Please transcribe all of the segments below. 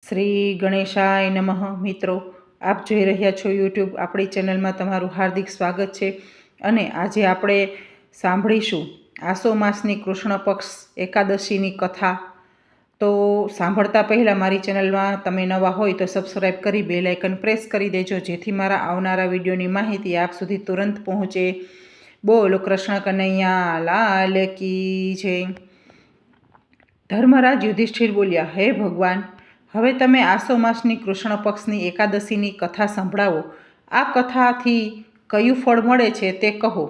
શ્રી ગણેશાય નમઃ. મિત્રો, આપ જોઈ રહ્યા છો યુટ્યુબ આપણી ચેનલમાં તમારું હાર્દિક સ્વાગત છે. અને આજે આપણે સાંભળીશું આસો માસની કૃષ્ણ પક્ષ એકાદશીની કથા. તો સાંભળતા પહેલાં મારી ચેનલમાં તમે નવા હોય તો સબસ્ક્રાઈબ કરી બેલ આઇકન પ્રેસ કરી દેજો, જેથી મારા આવનારા વિડીયોની માહિતી આપ સુધી તુરંત પહોંચે. બોલો કૃષ્ણ કનૈયા લાલ કી જય. ધર્મરાજ યુધિષ્ઠિર બોલ્યા, હે ભગવાન, હવે તમે આસો માસની કૃષ્ણ પક્ષની એકાદશીની કથા સંભળાવો. આ કથાથી કયું ફળ મળે છે તે કહો.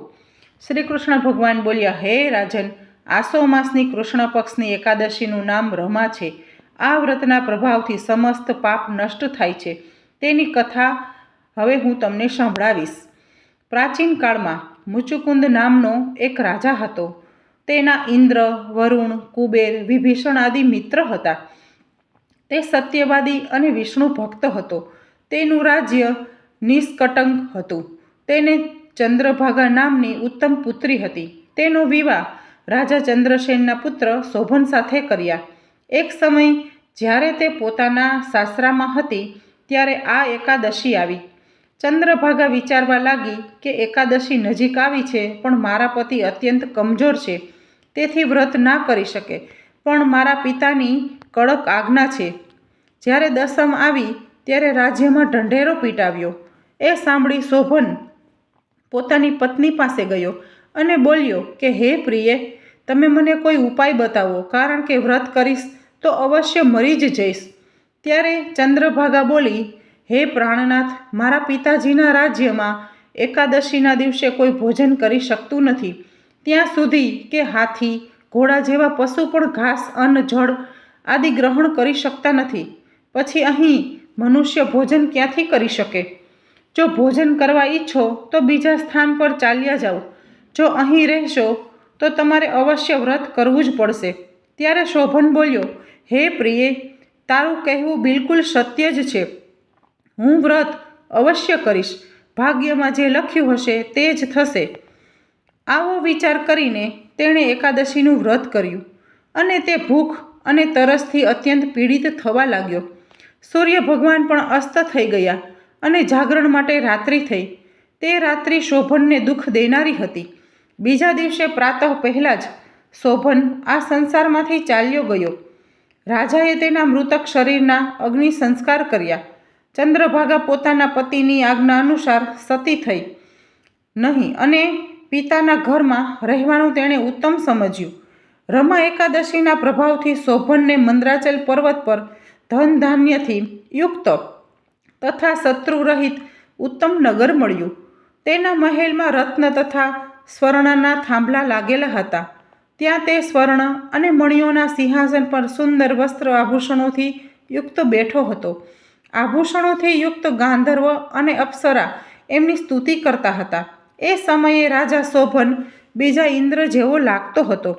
શ્રી કૃષ્ણ ભગવાન બોલ્યા, હે રાજન, આસો માસની કૃષ્ણ પક્ષની એકાદશીનું નામ રમા છે. આ વ્રતના પ્રભાવથી સમસ્ત પાપ નષ્ટ થાય છે. તેની કથા હવે હું તમને સંભળાવીશ. પ્રાચીન કાળમાં મુચુકુંદ નામનો એક રાજા હતો. તેના ઇન્દ્ર, વરુણ, કુબેર, વિભીષણ આદિ મિત્ર હતા. તે સત્યવાદી અને વિષ્ણુ ભક્ત હતો. તેનું રાજ્ય નિષ્કટંક હતું. તેને ચંદ્રભાગા નામની ઉત્તમ પુત્રી હતી. તેનો વિવાહ રાજા ચંદ્રસેનના પુત્ર શોભન સાથે કર્યા. એક સમય જ્યારે તે પોતાના સાસરામાં હતી ત્યારે આ એકાદશી આવી. ચંદ્રભાગા વિચારવા લાગી કે એકાદશી નજીક આવી છે, પણ મારા પતિ અત્યંત કમજોર છે, તેથી વ્રત ના કરી શકે. પણ મારા પિતાની કડક આજ્ઞા છે. જ્યારે દસમ આવી ત્યારે રાજ્યમાં ઢંઢેરો પીટાવ્યો. એ સાંભળી શોભન પોતાની પત્ની પાસે ગયો અને બોલ્યો કે, હે પ્રિય, તમે મને કોઈ ઉપાય બતાવો, કારણ કે વ્રત કરીશ તો અવશ્ય મરી જ જઈશ. ત્યારે ચંદ્રભાગા બોલી, હે પ્રાણનાથ, મારા પિતાજીના રાજ્યમાં એકાદશીના દિવસે કોઈ ભોજન કરી શકતું નથી. ત્યાં સુધી કે હાથી, ઘોડા જેવા પશુ પણ ઘાસ, અન્ન, જળ આદિ ગ્રહણ કરી શકતા નથી. પછી અહીં મનુષ્ય ભોજન ક્યાંથી કરી શકે? જો ભોજન કરવા ઈચ્છો તો બીજા સ્થાન પર ચાલ્યા જાઓ. જો અહીં રહેશો તો તમારે અવશ્ય વ્રત કરવું જ પડશે. ત્યારે શોભન બોલ્યો, હે પ્રિય, તારું કહેવું બિલકુલ સત્ય જ છે. હું વ્રત અવશ્ય કરીશ. ભાગ્યમાં જે લખ્યું હશે તે જ થશે. આવો વિચાર કરીને તેણે એકાદશીનું વ્રત કર્યું અને તે ભૂખ અને તરસથી અત્યંત પીડિત થવા લાગ્યો. સૂર્ય ભગવાન પણ અસ્ત થઈ ગયા અને જાગરણ માટે રાત્રિ થઈ. તે રાત્રિ શોભનને દુઃખ દેનારી હતી. બીજા દિવસે પ્રાતઃ પહેલાં જ શોભન આ સંસારમાંથી ચાલ્યો ગયો. રાજાએ તેના મૃતક શરીરના અગ્નિ સંસ્કાર કર્યા. ચંદ્રભાગા પોતાના પતિની આજ્ઞા અનુસાર સતી થઈ નહીં અને પિતાના ઘરમાં રહેવાનું તેણે ઉત્તમ સમજ્યું. રમા એકાદશીના પ્રભાવથી શોભનને મંદ્રાચલ પર્વત પર ધન ધાન્યથી યુક્ત તથા શત્રુરહિત ઉત્તમ નગર મળ્યું. તેના મહેલમાં રત્ન તથા સ્વર્ણના થાંભલા લાગેલા હતા. ત્યાં તે સ્વર્ણ અને મણિયોના સિંહાસન પર સુંદર વસ્ત્ર આભૂષણોથી યુક્ત બેઠો હતો. આભૂષણોથી યુક્ત ગાંધર્વ અને અપ્સરા એમની સ્તુતિ કરતા હતા. એ સમયે રાજા શોભન બીજા ઇન્દ્ર જેવો લાગતો હતો.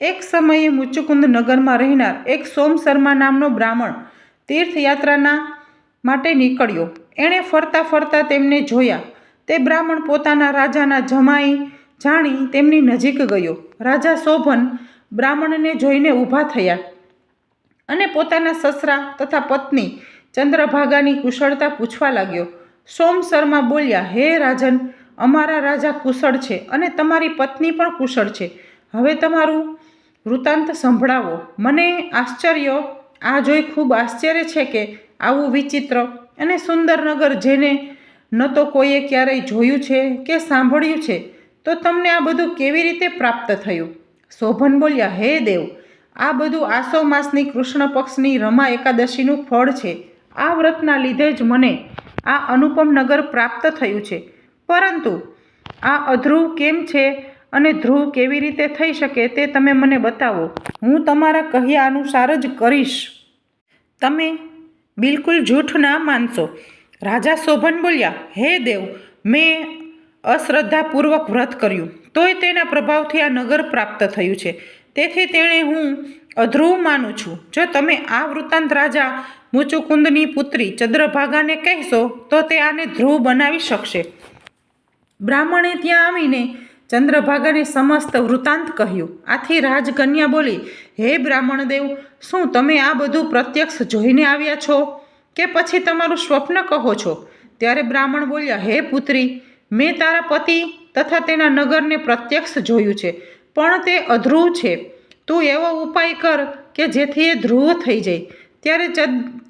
એક સમયે મુચુકુંદ નગરમાં રહેનાર એક સોમ શર્મા નામનો બ્રાહ્મણ તીર્થયાત્રાના માટે નીકળ્યો. એણે ફરતા ફરતા તેમને જોયા. તે બ્રાહ્મણ પોતાના રાજાના જમાઈ જાણી તેમની નજીક ગયો. રાજા શોભન બ્રાહ્મણને જોઈને ઊભા થયા અને પોતાના સસરા તથા પત્ની ચંદ્રભાગાની કુશળતા પૂછવા લાગ્યો. સોમ શર્મા બોલ્યા, હે રાજન, અમારા રાજા કુશળ છે અને તમારી પત્ની પણ કુશળ છે. હવે તમારું વૃત્તાંત સંભળાવો. મને આ જોઈ ખૂબ આશ્ચર્ય છે કે આવું વિચિત્ર અને સુંદર નગર જેને ન તો કોઈએ ક્યારેય જોયું છે કે સાંભળ્યું છે, તો તમને આ બધું કેવી રીતે પ્રાપ્ત થયું? શોભન બોલ્યા, હે દેવ, આ બધું આસો માસની કૃષ્ણ પક્ષની રમા એકાદશીનું ફળ છે. આ વ્રતના લીધે જ મને આ અનુપમ નગર પ્રાપ્ત થયું છે. પરંતુ આ અધ્રુવ કેમ છે અને ધ્રુવ કેવી રીતે થઈ શકે તે તમે મને બતાવો. હું તમારા કહ્યા અનુસાર જ કરીશ. તમે બિલકુલ જૂઠ ના માનશો. રાજા શોભન બોલ્યા, હે દેવ, મેં અશ્રદ્ધાપૂર્વક વ્રત કર્યું, તોય તેના પ્રભાવથી આ નગર પ્રાપ્ત થયું છે. તેથી તેણે હું અધ્રુવ માનું છું. જો તમે આ વૃત્તાંત રાજા મુચુકુંદની પુત્રી ચંદ્રભાગાને કહેશો તો તે આને ધ્રુવ બનાવી શકશે. બ્રાહ્મણે ત્યાં આવીને ચંદ્રભાગાને સમસ્ત વૃત્તાંત કહ્યું. આથી રાજકન્યા બોલી, હે બ્રાહ્મણદેવ, શું તમે આ બધું પ્રત્યક્ષ જોઈને આવ્યા છો કે પછી તમારું સ્વપ્ન કહો છો? ત્યારે બ્રાહ્મણ બોલ્યા, હે પુત્રી, મેં તારા પતિ તથા તેના નગરને પ્રત્યક્ષ જોયું છે, પણ તે અધ્રુવ છે. તું એવો ઉપાય કર કે જેથી એ ધ્રુવ થઈ જાય. ત્યારે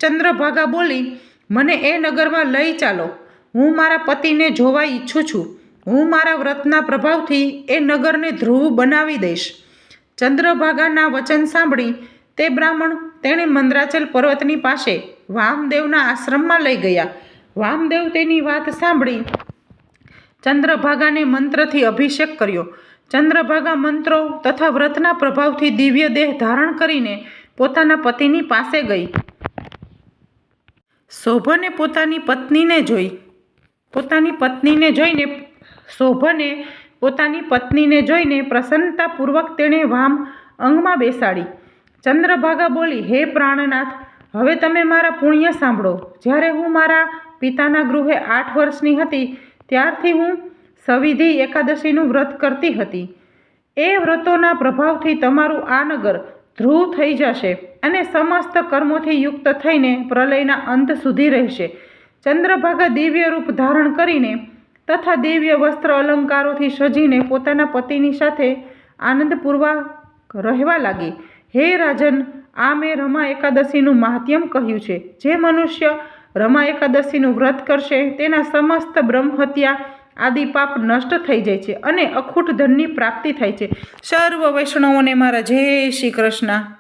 ચંદ્રભાગા બોલી, મને એ નગરમાં લઈ ચાલો. હું મારા પતિને જોવા ઈચ્છું છું. હું મારા વ્રતના પ્રભાવથી એ નગરને ધ્રુવ બનાવી દઈશ. ચંદ્રભાગાના વચન સાંભળી તે બ્રાહ્મણ તેણે મંદરાચલ પર્વતની પાસે વામદેવના આશ્રમમાં લઈ ગયા. વામદેવ તેની વાત સાંભળી ચંદ્રભાગાને મંત્રથી અભિષેક કર્યો. ચંદ્રભાગા મંત્રો તથા વ્રતના પ્રભાવથી દિવ્ય દેહ ધારણ કરીને પોતાના પતિની પાસે ગઈ. શોભને પોતાની પત્નીને જોઈને પ્રસન્નતાપૂર્વક તેણે વામ અંગમાં બેસાડી. ચંદ્રભાગા બોલી, હે પ્રાણનાથ, હવે તમે મારા પુણ્ય સાંભળો. જ્યારે હું મારા પિતાના ગૃહે 8 વર્ષની હતી ત્યારથી હું સવિધિ એકાદશીનું વ્રત કરતી હતી. એ વ્રતોના પ્રભાવથી તમારું આ નગર ધ્રુવ થઈ જશે અને સમસ્ત કર્મોથી યુક્ત થઈને પ્રલયના અંત સુધી રહેશે. ચંદ્રભાગા દિવ્ય રૂપ ધારણ કરીને તથા દિવ્ય વસ્ત્ર અલંકારોથી સજીને પોતાના પતિની સાથે આનંદપૂર્વક રહેવા લાગી. હે રાજન, આ મેં રમા એકાદશીનું મહાત્મ્ય કહ્યું છે. જે મનુષ્ય રમા એકાદશીનું વ્રત કરશે તેના સમસ્ત બ્રહ્મહત્યા આદિ પાપ નષ્ટ થઈ જાય છે અને અખૂટ ધનની પ્રાપ્તિ થાય છે. સર્વ વૈષ્ણવોને મારા જય શ્રી કૃષ્ણ.